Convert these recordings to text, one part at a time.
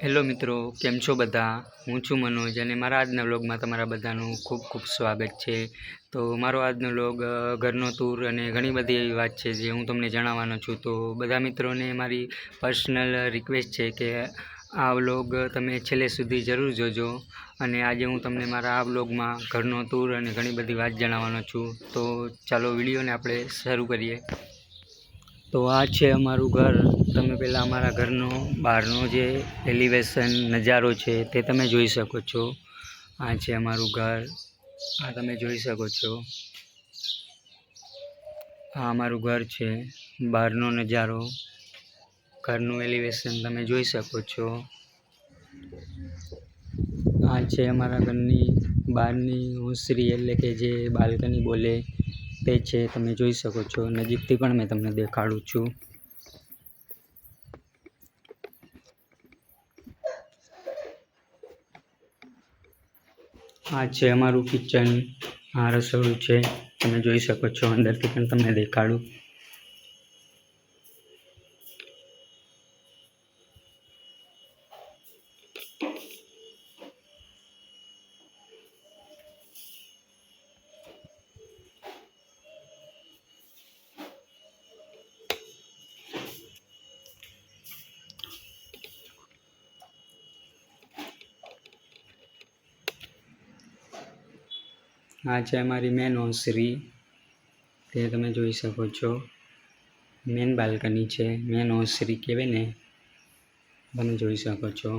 Hello મિત્રો, કેમ છો બધા? હું છું મનોજ અને મારા આજના વ્લોગમાં તમારા બધાનું ખૂબ ખૂબ સ્વાગત છે. તો મારો આજનો વ્લોગ ઘરનો ટૂર અને ઘણી બધી એવી વાત છે જે હું તમને જણાવવાનો છું. તો બધા મિત્રોને મારી પર્સનલ રિક્વેસ્ટ છે કે આ વ્લોગ તમે છેલ્લે સુધી જરૂર જોજો. અને આજે હું તમને મારા આ વ્લોગમાં ઘરનો ટૂર અને ઘણી બધી વાત જણાવવાનો છું. તો ચાલો વિડીયોને આપણે શરૂ કરીએ. તો આ છે અમારું ઘર. તમે પહેલાં અમારા ઘરનો બહારનો જે એલિવેશન નજારો છે તે તમે જોઈ શકો છો. આ છે અમારું ઘર, આ તમે જોઈ શકો છો. આ અમારું ઘર છે, બહારનો નજારો, ઘરનું એલિવેશન તમે જોઈ શકો છો. આ છે અમારા ઘરની બહારની ઓસરી એટલે કે જે બાલ્કની બોલે તે છે, તમે જોઈ શકો છો. નજીકથી પણ મેં તમને દેખાડું છું. આ છે અમારું કિચન, આ રસોડું છે, તમે જોઈ શકો છો. અંદરથી પણ તમને દેખાડું. આ છે અમારી મેન ઓસરી, તે તમે જોઈ શકો છો. મેન બાલ્કની છે, મેન ઓસરી કહેવાય ને, તમે જોઈ શકો છો.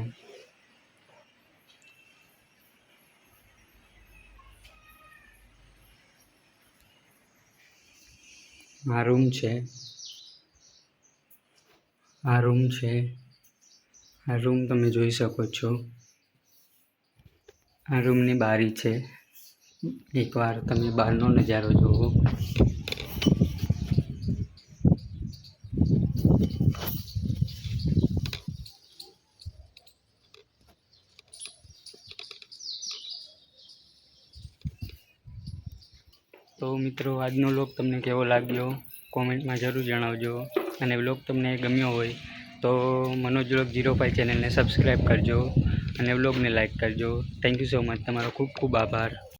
આ રૂમ છે, આ રૂમ છે, આ રૂમ તમે જોઈ શકો છો. આ રૂમની બારી છે. એકવાર તમે બહારનો નજારો જુઓ. તો મિત્રો, આજનો વ્લોગ તમને કેવો લાગ્યો કોમેન્ટમાં જરૂર જણાવજો. અને વ્લોગ તમને ગમ્યો હોય તો મનોજ વ્લોગ 05 ચેનલને સબસ્ક્રાઈબ કરજો અને વ્લોગને લાઈક કરજો. Thank you so much. તમારો ખૂબ ખૂબ આભાર.